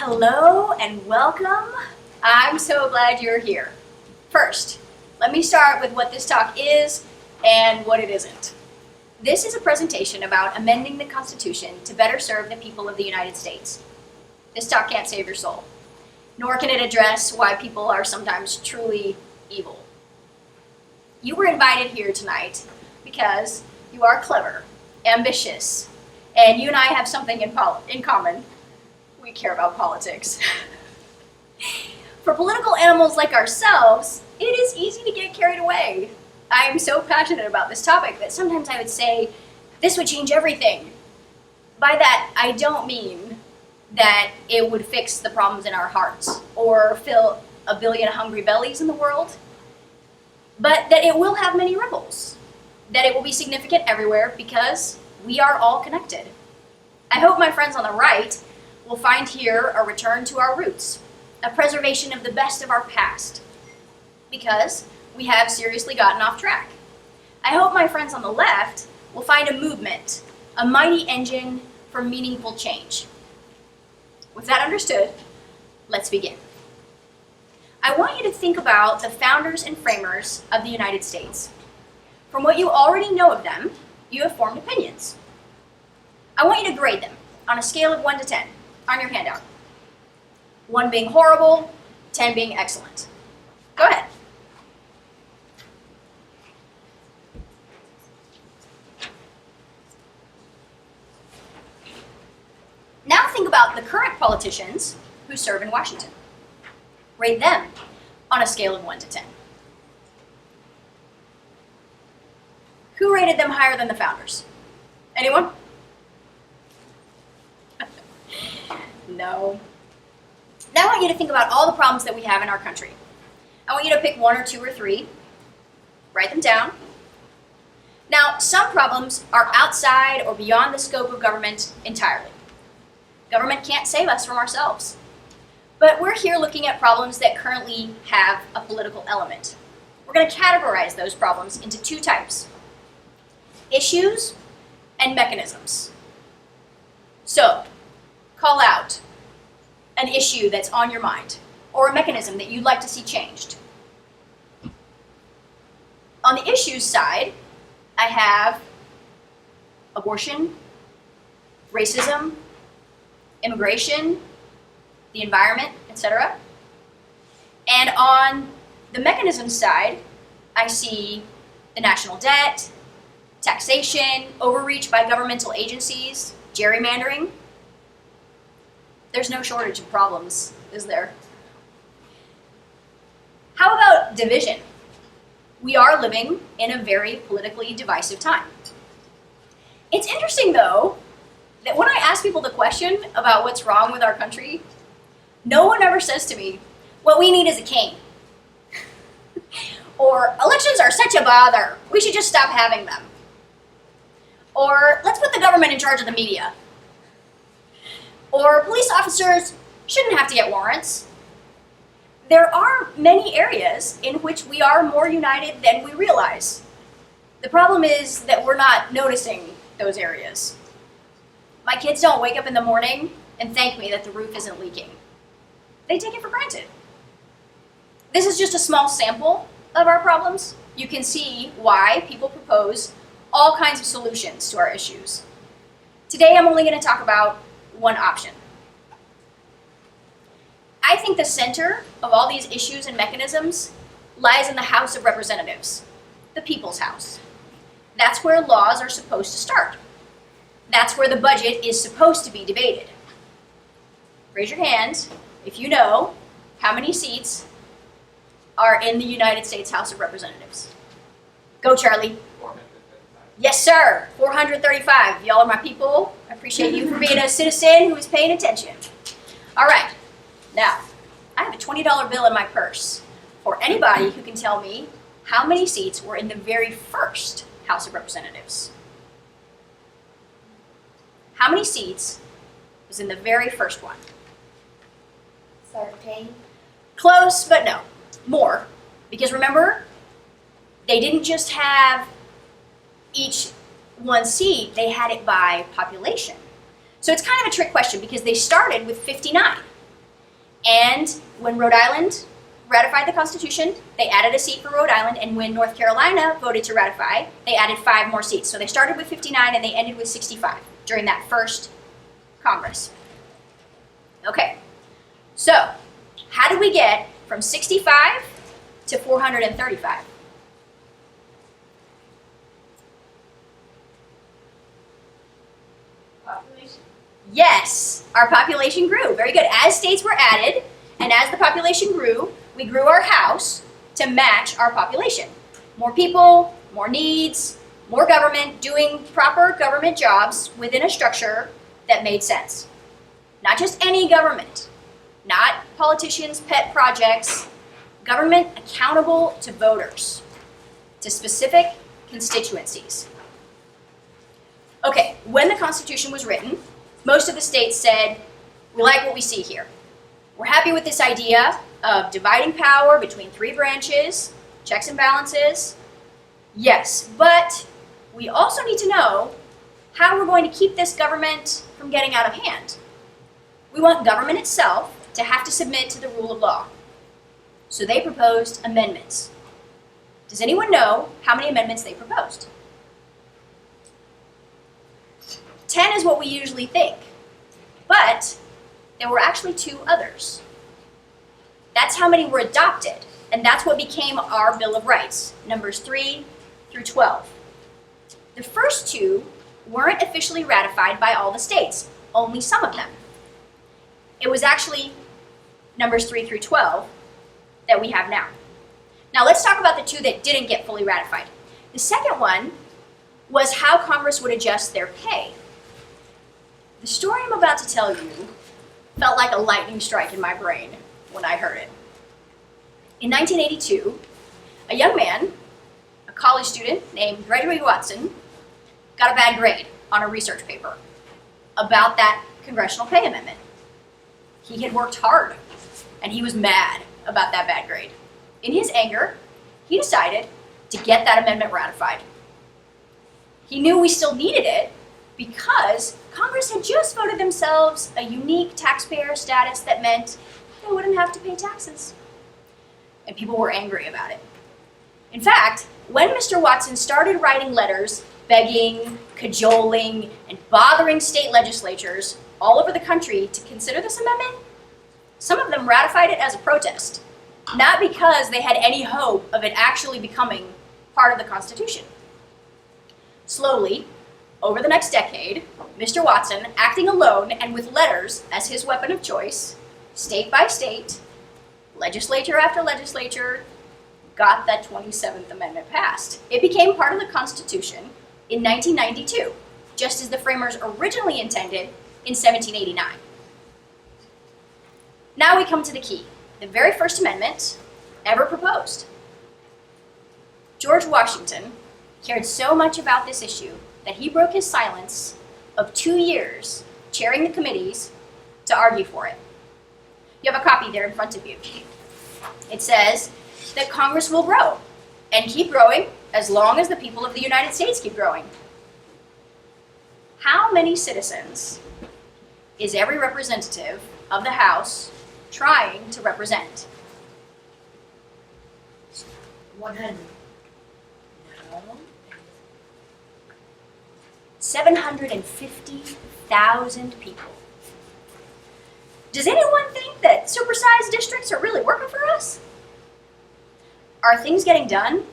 Hello and welcome. I'm so glad you're here. First, let me start with what this talk is and what it isn't. This is a presentation about amending the Constitution to better serve the people of the United States. This talk can't save your soul, nor can it address why people are sometimes truly evil. You were invited here tonight because you are clever, ambitious, and you and I have something in common. We care about politics. For political animals like ourselves, it is easy to get carried away. I am so passionate about this topic that sometimes I would say, this would change everything. By that, I don't mean that it would fix the problems in our hearts or fill a billion hungry bellies in the world, but that it will have many ripples, that it will be significant everywhere because we are all connected. I hope my friends on the right will find here a return to our roots, a preservation of the best of our past, because we have seriously gotten off track. I hope my friends on the left will find a movement, a mighty engine for meaningful change. With that understood, let's begin. I want you to think about the founders and framers of the United States. From what you already know of them, you have formed opinions. I want you to grade them on a scale of 1 to 10 on your handout. 1 being horrible, 10 being excellent. Go ahead. Now think about the current politicians who serve in Washington. Rate them on a scale of 1 to 10. Who rated them higher than the founders? Anyone? No. Now I want you to think about all the problems that we have in our country. I want you to pick 1 or 2 or 3, write them down. Now, some problems are outside or beyond the scope of government entirely. Government can't save us from ourselves. But we're here looking at problems that currently have a political element. We're going to categorize those problems into 2 types: issues and mechanisms. So, call out an issue that's on your mind, or a mechanism that you'd like to see changed. On the issues side, I have abortion, racism, immigration, the environment, etc. And on the mechanism side, I see the national debt, taxation, overreach by governmental agencies, gerrymandering. There's no shortage of problems, is there? How about division? We are living in a very politically divisive time. It's interesting, though, that when I ask people the question about what's wrong with our country, no one ever says to me, what we need is a king. Or, elections are such a bother, we should just stop having them. Or, let's put the government in charge of the media. Or, police officers shouldn't have to get warrants. There are many areas in which we are more united than we realize. The problem is that we're not noticing those areas. My kids don't wake up in the morning and thank me that the roof isn't leaking. They take it for granted. This is just a small sample of our problems. You can see why people propose all kinds of solutions to our issues. Today I'm only going to talk about one option. I think the center of all these issues and mechanisms lies in the House of Representatives, the people's house. That's where laws are supposed to start. That's where the budget is supposed to be debated. Raise your hand if you know how many seats are in the United States House of Representatives. Go, Charlie. 435. Yes, sir. 435. Y'all are my people. I appreciate you for being a citizen who is paying attention. All right. Now, I have a $20 bill in my purse for anybody who can tell me how many seats were in the very first House of Representatives. How many seats was in the very first one? 13. Close, but no. More. Because remember, they didn't just have each one seat, they had it by population. So it's kind of a trick question because they started with 59. And when Rhode Island ratified the Constitution, they added a seat for Rhode Island, and when North Carolina voted to ratify, they added 5 more seats. So they started with 59 and they ended with 65 during that first Congress. Okay, so how did we get from 65 to 435? Population. Yes, our population grew. Very good. As states were added and as the population grew, we grew our house to match our population. More people, more needs, more government, doing proper government jobs within a structure that made sense. Not just any government, not politicians' pet projects, government accountable to voters, to specific constituencies. Okay, when the Constitution was written, most of the states said, we like what we see here. We're happy with this idea of dividing power between 3 branches, checks and balances. Yes, but we also need to know how we're going to keep this government from getting out of hand. We want government itself to have to submit to the rule of law. So they proposed amendments. Does anyone know how many amendments they proposed? 10 is what we usually think, but there were actually 2 others. That's how many were adopted, and that's what became our Bill of Rights, numbers 3 through 12. The first 2 weren't officially ratified by all the states, only some of them. It was actually numbers 3 through 12 that we have now. Now let's talk about the 2 that didn't get fully ratified. The second one was how Congress would adjust their pay. The story I'm about to tell you felt like a lightning strike in my brain when I heard it. In 1982, a young man, a college student named Gregory Watson, got a bad grade on a research paper about that congressional pay amendment. He had worked hard, and he was mad about that bad grade. In his anger, he decided to get that amendment ratified. He knew we still needed it because Congress had just voted themselves a unique taxpayer status that meant they wouldn't have to pay taxes. And people were angry about it. In fact, when Mr. Watson started writing letters begging, cajoling, and bothering state legislatures all over the country to consider this amendment, some of them ratified it as a protest, not because they had any hope of it actually becoming part of the Constitution. Slowly, over the next decade, Mr. Watson, acting alone and with letters as his weapon of choice, state by state, legislature after legislature, got that 27th Amendment passed. It became part of the Constitution in 1992, just as the framers originally intended in 1789. Now we come to the key, the very first amendment ever proposed. George Washington cared so much about this issue that he broke his silence of 2 years chairing the committees to argue for it. You have a copy there in front of you. It says that Congress will grow and keep growing as long as the people of the United States keep growing. How many citizens is every representative of the House trying to represent? 100. No. 750,000 people. Does anyone think that supersized districts are really working for us? Are things getting done?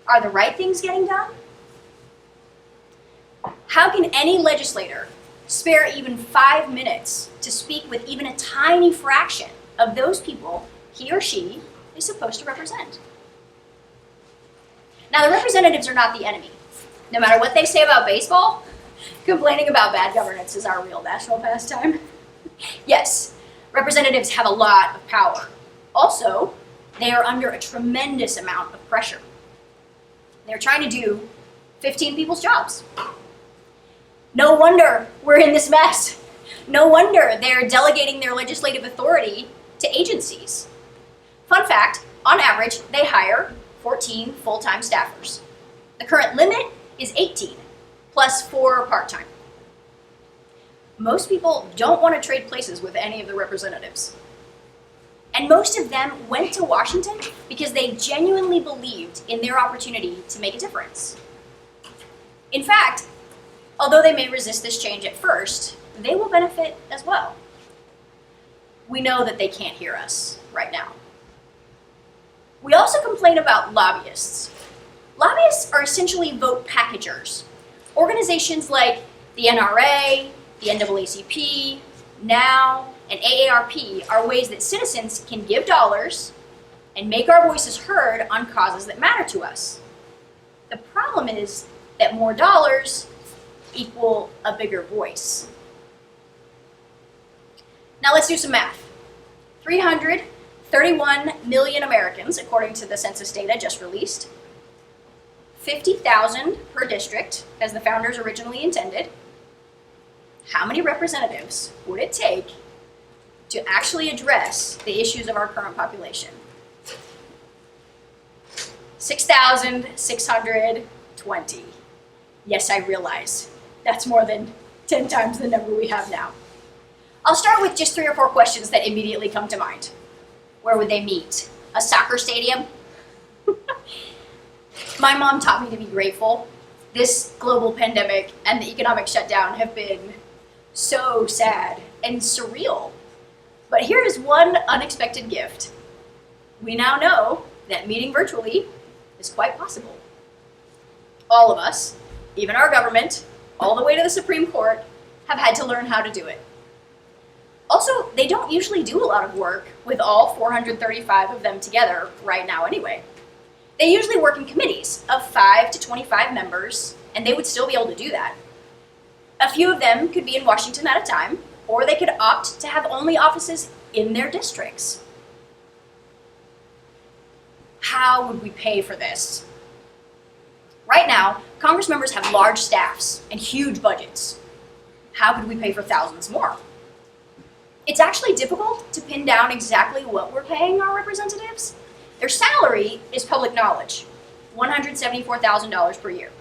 Are the right things getting done? How can any legislator spare even 5 minutes to speak with even a tiny fraction of those people he or she is supposed to represent? Now, the representatives are not the enemy. No matter what they say about baseball, complaining about bad governance is our real national pastime. Yes, representatives have a lot of power. Also, they are under a tremendous amount of pressure. They're trying to do 15 people's jobs. No wonder we're in this mess. No wonder they're delegating their legislative authority to agencies. Fun fact, on average, they hire 14 full-time staffers. The current limit is 18, plus 4 part-time. Most people don't want to trade places with any of the representatives. And most of them went to Washington because they genuinely believed in their opportunity to make a difference. In fact, although they may resist this change at first, they will benefit as well. We know that they can't hear us right now. We also complain about lobbyists. Lobbyists are essentially vote packagers. Organizations like the NRA, the NAACP, NOW, and AARP are ways that citizens can give dollars and make our voices heard on causes that matter to us. The problem is that more dollars equal a bigger voice. Now let's do some math. 331 million Americans, according to the census data just released. 50,000 per district, as the founders originally intended. How many representatives would it take to actually address the issues of our current population? 6,620. Yes, I realize that's more than 10 times the number we have now. I'll start with just 3 or 4 questions that immediately come to mind. Where would they meet? A soccer stadium? My mom taught me to be grateful. This global pandemic and the economic shutdown have been so sad and surreal. But here is one unexpected gift. We now know that meeting virtually is quite possible. All of us, even our government, all the way to the Supreme Court, have had to learn how to do it. Also, they don't usually do a lot of work with all 435 of them together right now anyway. They usually work in committees of 5 to 25 members, and they would still be able to do that. A few of them could be in Washington at a time, or they could opt to have only offices in their districts. How would we pay for this? Right now, Congress members have large staffs and huge budgets. How could we pay for thousands more? It's actually difficult to pin down exactly what we're paying our representatives. Their salary is public knowledge, $174,000 per year.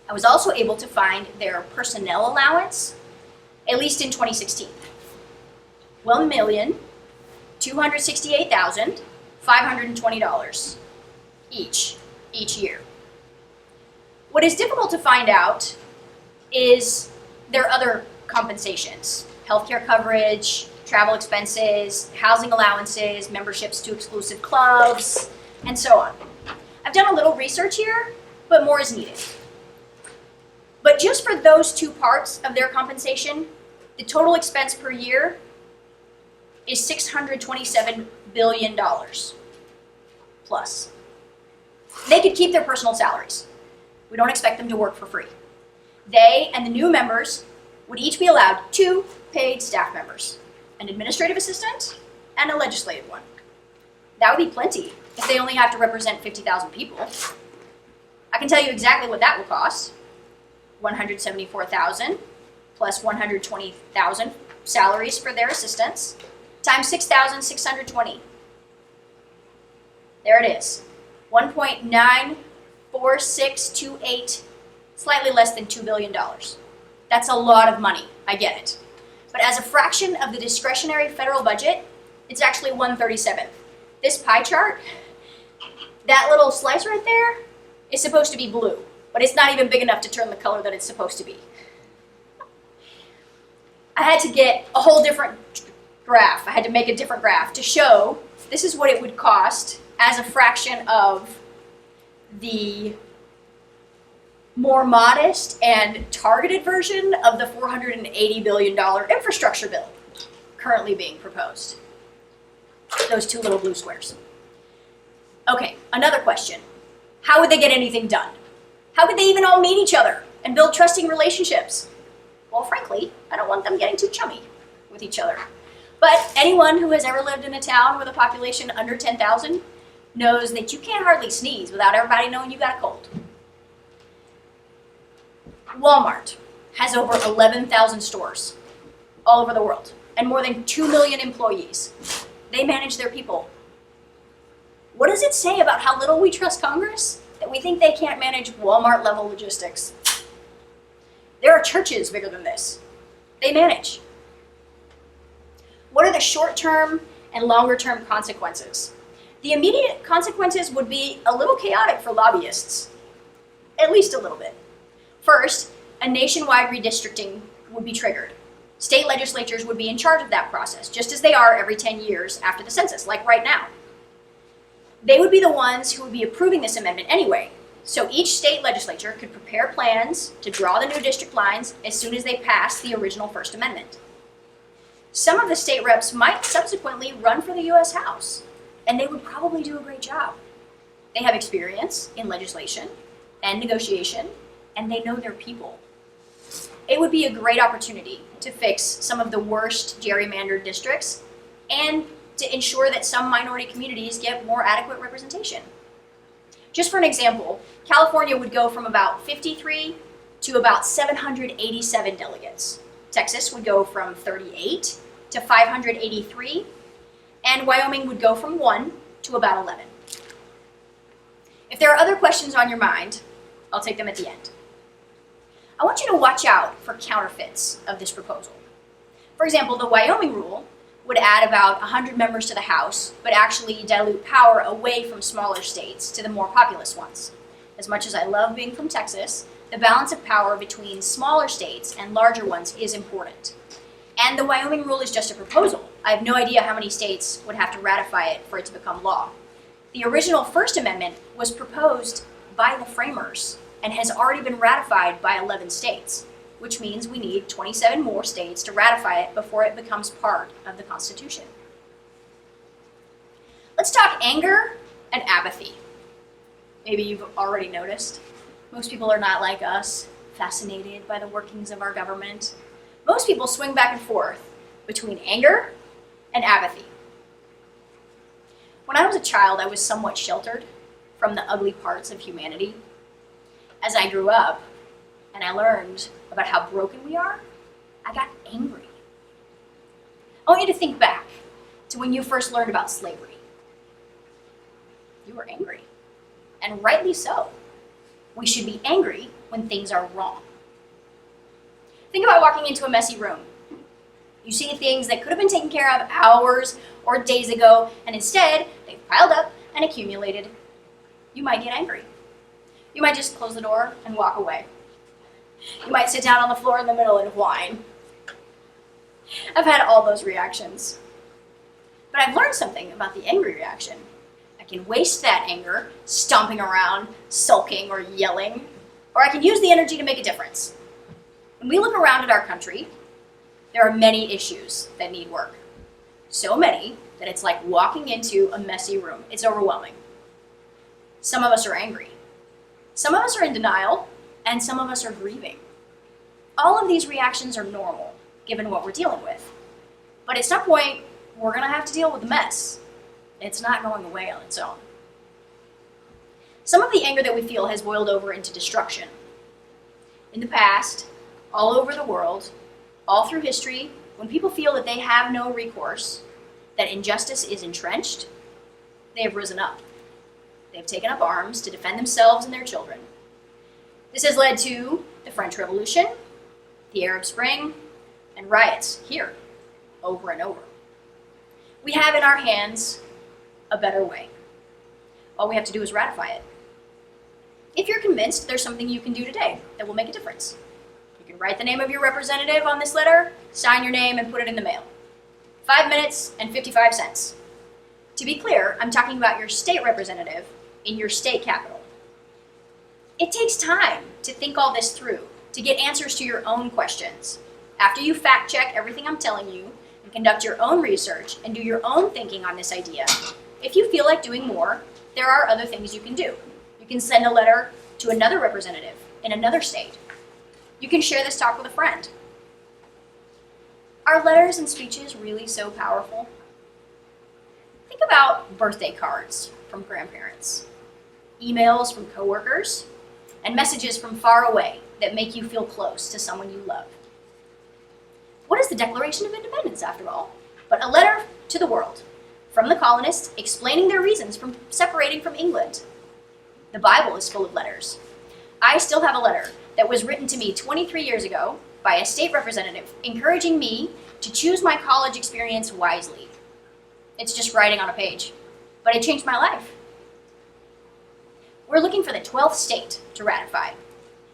I was also able to find their personnel allowance, at least in 2016. $1,268,520 each year. What is difficult to find out is their other compensations. Healthcare coverage, travel expenses, housing allowances, memberships to exclusive clubs, and so on. I've done a little research here, but more is needed. But just for those 2 parts of their compensation, the total expense per year is $627 billion plus. They could keep their personal salaries. We don't expect them to work for free. They and the new members would each be allowed 2 paid staff members, an administrative assistant and a legislative one. That would be plenty if they only have to represent 50,000 people. I can tell you exactly what that will cost. $174,000 plus $120,000 salaries for their assistants times 6,620. There it is. 1.94628, slightly less than $2 billion. That's a lot of money, I get it. But as a fraction of the discretionary federal budget, it's actually 1/37th. This pie chart, that little slice right there, is supposed to be blue, but it's not even big enough to turn the color that it's supposed to be. I had to get a whole different graph. I had to make a different graph to show this is what it would cost as a fraction of the more modest and targeted version of the $480 billion infrastructure bill currently being proposed. Those 2 little blue squares. Okay, another question. How would they get anything done? How could they even all meet each other and build trusting relationships? Well, frankly, I don't want them getting too chummy with each other. But anyone who has ever lived in a town with a population under 10,000 knows that you can't hardly sneeze without everybody knowing you got a cold. Walmart has over 11,000 stores all over the world and more than 2 million employees. They manage their people. What does it say about how little we trust Congress that we think they can't manage Walmart-level logistics? There are churches bigger than this. they manage. What are the short-term and longer-term consequences? The immediate consequences would be a little chaotic for lobbyists, at least a little bit. First, a nationwide redistricting would be triggered. State legislatures would be in charge of that process, just as they are every 10 years after the census, like right now. They would be the ones who would be approving this amendment anyway, so each state legislature could prepare plans to draw the new district lines as soon as they pass the original First Amendment. Some of the state reps might subsequently run for the U.S. House, and they would probably do a great job. They have experience in legislation and negotiation, and they know their people. It would be a great opportunity to fix some of the worst gerrymandered districts and to ensure that some minority communities get more adequate representation. Just for an example, California would go from about 53 to about 787 delegates. Texas would go from 38 to 583, and Wyoming would go from 1 to about 11. If there are other questions on your mind, I'll take them at the end. I want you to watch out for counterfeits of this proposal. For example, the Wyoming rule would add about 100 members to the House, but actually dilute power away from smaller states to the more populous ones. As much as I love being from Texas, the balance of power between smaller states and larger ones is important. And the Wyoming rule is just a proposal. I have no idea how many states would have to ratify it for it to become law. The original First Amendment was proposed by the framers and has already been ratified by 11 states, which means we need 27 more states to ratify it before it becomes part of the Constitution. Let's talk anger and apathy. Maybe you've already noticed. Most people are not like us, fascinated by the workings of our government. Most people swing back and forth between anger and apathy. When I was a child, I was somewhat sheltered from the ugly parts of humanity. As I grew up and I learned about how broken we are, I got angry. I want you to think back to when you first learned about slavery. You were angry, and rightly so. We should be angry when things are wrong. Think about walking into a messy room. You see things that could have been taken care of hours or days ago, and instead, they've piled up and accumulated. You might get angry. You might just close the door and walk away. You might sit down on the floor in the middle and whine. I've had all those reactions. But I've learned something about the angry reaction. I can waste that anger stomping around, sulking, or yelling, or I can use the energy to make a difference. When we look around at our country, there are many issues that need work. So many that it's like walking into a messy room. It's overwhelming. Some of us are angry. Some of us are in denial, and some of us are grieving. All of these reactions are normal, given what we're dealing with. But at some point, we're going to have to deal with the mess. It's not going away on its own. Some of the anger that we feel has boiled over into destruction. In the past, all over the world, all through history, when people feel that they have no recourse, that injustice is entrenched, they have risen up. They have taken up arms to defend themselves and their children. This has led to the French Revolution, the Arab Spring, and riots here, over and over. We have in our hands a better way. All we have to do is ratify it. If you're convinced there's something you can do today that will make a difference, you can write the name of your representative on this letter, sign your name, and put it in the mail. 5 minutes and 55 cents. To be clear, I'm talking about your state representative in your state capital. It takes time to think all this through, to get answers to your own questions. After you fact check everything I'm telling you and conduct your own research and do your own thinking on this idea, if you feel like doing more, there are other things you can do. You can send a letter to another representative in another state. You can share this talk with a friend. Are letters and speeches really so powerful? Think about birthday cards from grandparents, emails from coworkers, and messages from far away that make you feel close to someone you love. What is the Declaration of Independence, after all, but a letter to the world from the colonists explaining their reasons for separating from England? The Bible is full of letters. I still have a letter that was written to me 23 years ago by a state representative encouraging me to choose my college experience wisely. It's just writing on a page, but it changed my life. We're looking for the 12th state to ratify.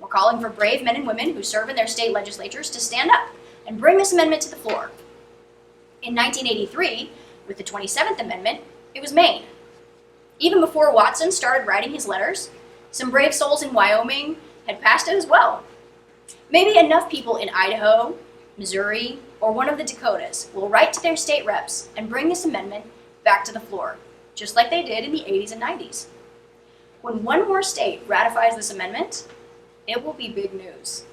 We're calling for brave men and women who serve in their state legislatures to stand up and bring this amendment to the floor. In 1983, with the 27th Amendment, it was Maine. Even before Watson started writing his letters, some brave souls in Wyoming had passed it as well. Maybe enough people in Idaho, Missouri, or one of the Dakotas will write to their state reps and bring this amendment back to the floor, just like they did in the 80s and 90s. When one more state ratifies this amendment, it will be big news.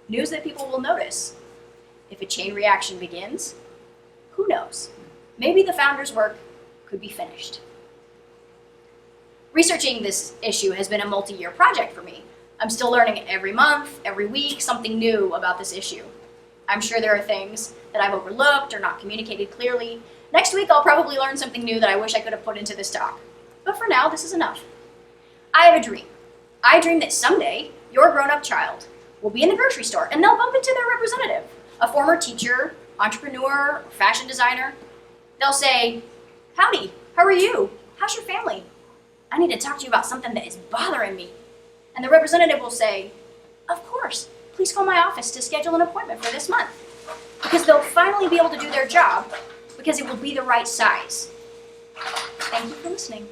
News that people will notice. If a chain reaction begins, who knows? Maybe the founders' work could be finished. Researching this issue has been a multi-year project for me. I'm still learning every month, every week, something new about this issue. I'm sure there are things that I've overlooked or not communicated clearly. Next week, I'll probably learn something new that I wish I could have put into this talk. But for now, this is enough. I have a dream. I dream that someday, your grown-up child will be in the grocery store and they'll bump into their representative, a former teacher, entrepreneur, or fashion designer. They'll say, "Howdy, how are you? How's your family? I need to talk to you about something that is bothering me." And the representative will say, "Of course, please call my office to schedule an appointment for this month." Because they'll finally be able to do their job because it will be the right size. Thank you for listening.